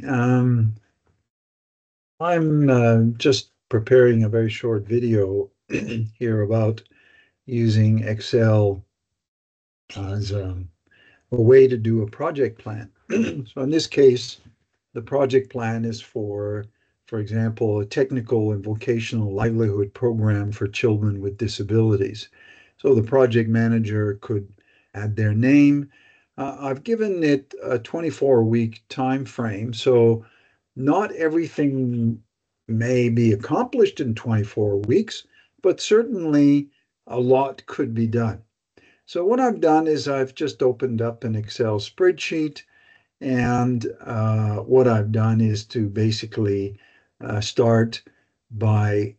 Okay, I'm just preparing a very short video here about using Excel as a way to do a project plan. So in this case, the project plan is for example, a technical and vocational livelihood program for children with disabilities. So the project manager could add their name. I've given it a 24-week time frame, so not everything may be accomplished in 24 weeks, but certainly a lot could be done. So what I've done is I've just opened up an Excel spreadsheet, and what I've done is to basically start by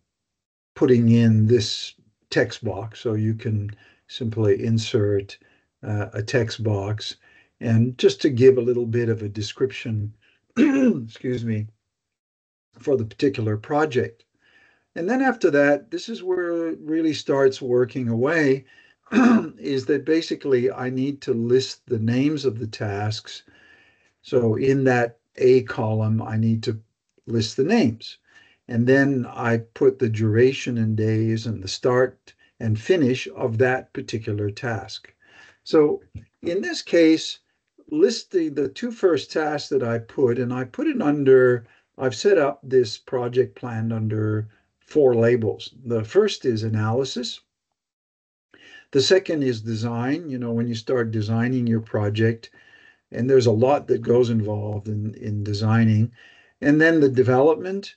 putting in this text box. So you can simply insert a text box, and just to give a little bit of a description, excuse me, for the particular project. And then after that, this is where it really starts working away, is that basically I need to list the names of the tasks. So in that A column, I need to list the names. And then I put the duration in days and the start and finish of that particular task. So in this case, list the two first tasks that I put, and I put it under, I've set up this project plan under four labels. The first is analysis. The second is design. You know, when you start designing your project, and there's a lot that goes involved in designing. And then the development,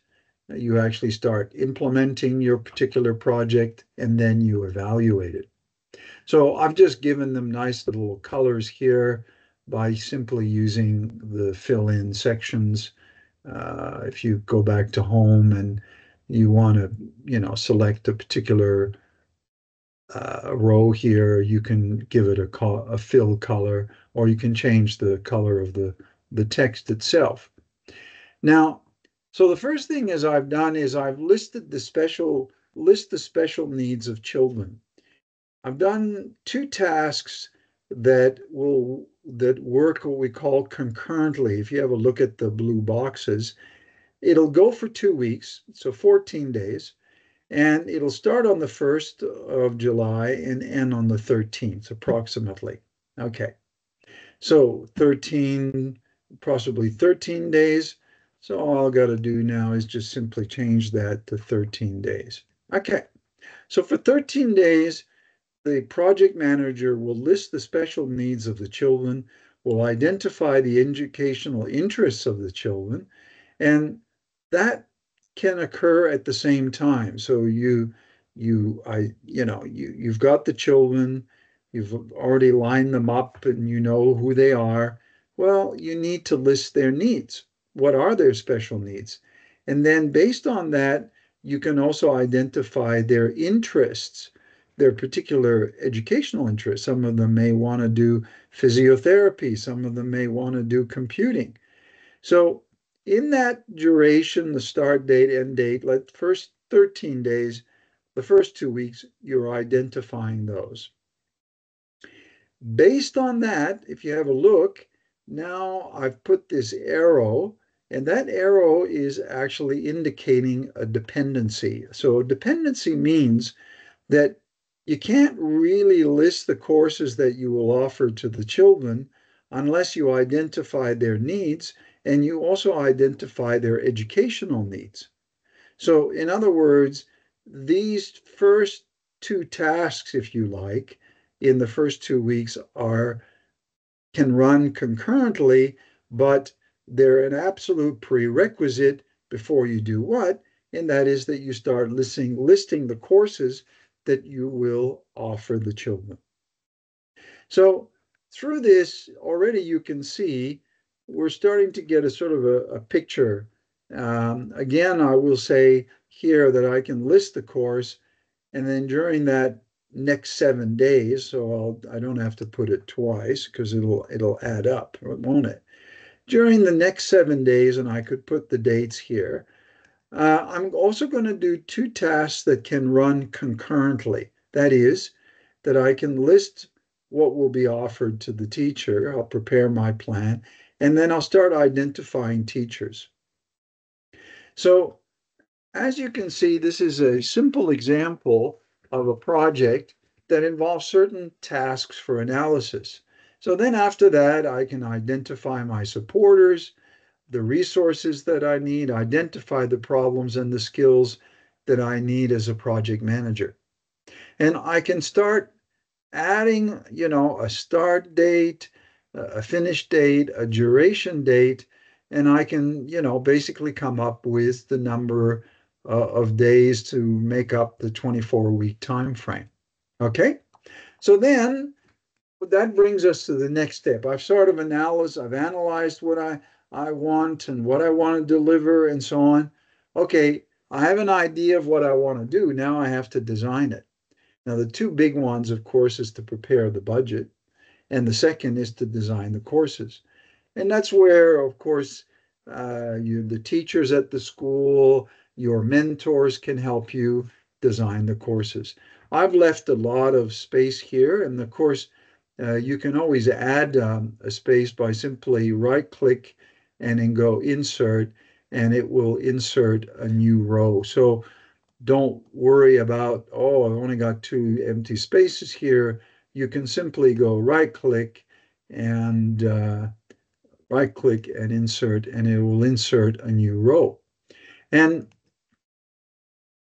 you actually start implementing your particular project, and then you evaluate it. So I've just given them nice little colors here by simply using the fill-in sections. If you go back to home and you want to, select a particular row here, you can give it a fill color, or you can change the color of the text itself. Now, so the first thing is I've done is I've listed the special needs of children. I've done two tasks that work what we call concurrently. If you have a look at the blue boxes, it'll go for 2 weeks, so 14 days, and it'll start on the 1st of July and end on the 13th, approximately. Okay, so 13, possibly 13 days. So all I've got to do now is just simply change that to 13 days. Okay, so for 13 days, the project manager will list the special needs of the children, will identify the educational interests of the children, and that can occur at the same time. So you've got the children, you've already lined them up and you know who they are. Well, you need to list their needs. What are their special needs? And then based on that, you can also identify their interests, their particular educational interests. Some of them may want to do physiotherapy, some of them may want to do computing. So in that duration, the start date, end date, like first 13 days, the first 2 weeks, you're identifying those. Based on that, if you have a look, now I've put this arrow, and that arrow is actually indicating a dependency. So dependency means that you can't really list the courses that you will offer to the children unless you identify their needs and you also identify their educational needs. So, in other words, these first two tasks, if you like, in the first 2 weeks can run concurrently, but they're an absolute prerequisite before you do what? And that is that you start listing the courses that you will offer the children. So through this, already you can see we're starting to get a sort of a picture. Again, I will say here that I can list the course, and then during that next 7 days, so I don't have to put it twice because it'll add up, won't it? During the next 7 days, and I could put the dates here, I'm also going to do two tasks that can run concurrently. That is, that I can list what will be offered to the teacher. I'll prepare my plan, and then I'll start identifying teachers. So as you can see, this is a simple example of a project that involves certain tasks for analysis. So then after that, I can identify my supporters, the resources that I need, identify the problems and the skills that I need as a project manager. And I can start adding, a start date, a finish date, a duration date, and I can, basically come up with the number of days to make up the 24-week time frame. Okay, so then that brings us to the next step. I've analyzed what I want and what I want to deliver and so on. Okay, I have an idea of what I want to do. Now I have to design it. Now, the two big ones, of course, is to prepare the budget, and the second is to design the courses. And that's where, of course, the teachers at the school, your mentors can help you design the courses. I've left a lot of space here, and of course, you can always add a space by simply right-click and then go insert, and it will insert a new row. So don't worry about, oh, I've only got two empty spaces here. You can simply go right-click and insert, and it will insert a new row. And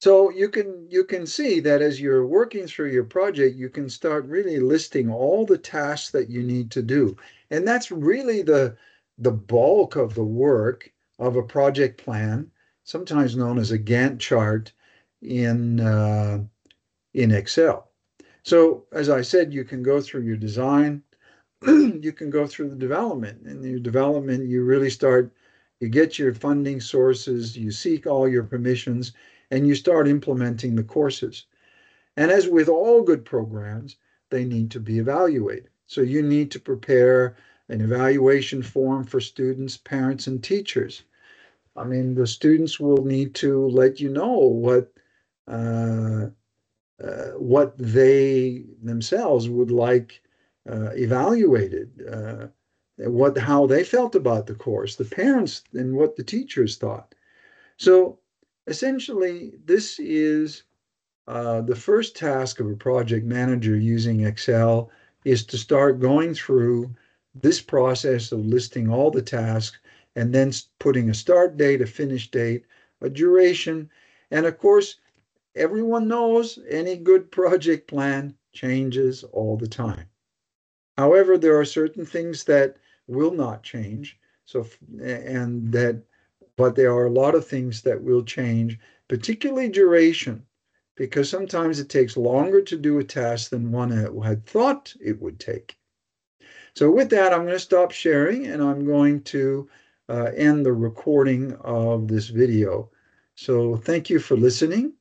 so you can see that as you're working through your project, you can start really listing all the tasks that you need to do. And that's really the bulk of the work of a project plan, sometimes known as a Gantt chart in Excel. So as I said, you can go through your design, you can go through the development. In your development, you get your funding sources, you seek all your permissions, and you start implementing the courses. And as with all good programs, they need to be evaluated. So you need to prepare an evaluation form for students, parents, and teachers. I mean, the students will need to let you know uh, what they themselves would like evaluated, how they felt about the course, the parents and what the teachers thought. So essentially, this is the first task of a project manager using Excel is to start going through this process of listing all the tasks and then putting a start date, a finish date, a duration, and of course, everyone knows any good project plan changes all the time. However, there are certain things that will not change. So, and that, but there are a lot of things that will change, particularly duration, because sometimes it takes longer to do a task than one had thought it would take. So with that, I'm going to stop sharing and I'm going to end the recording of this video. So thank you for listening.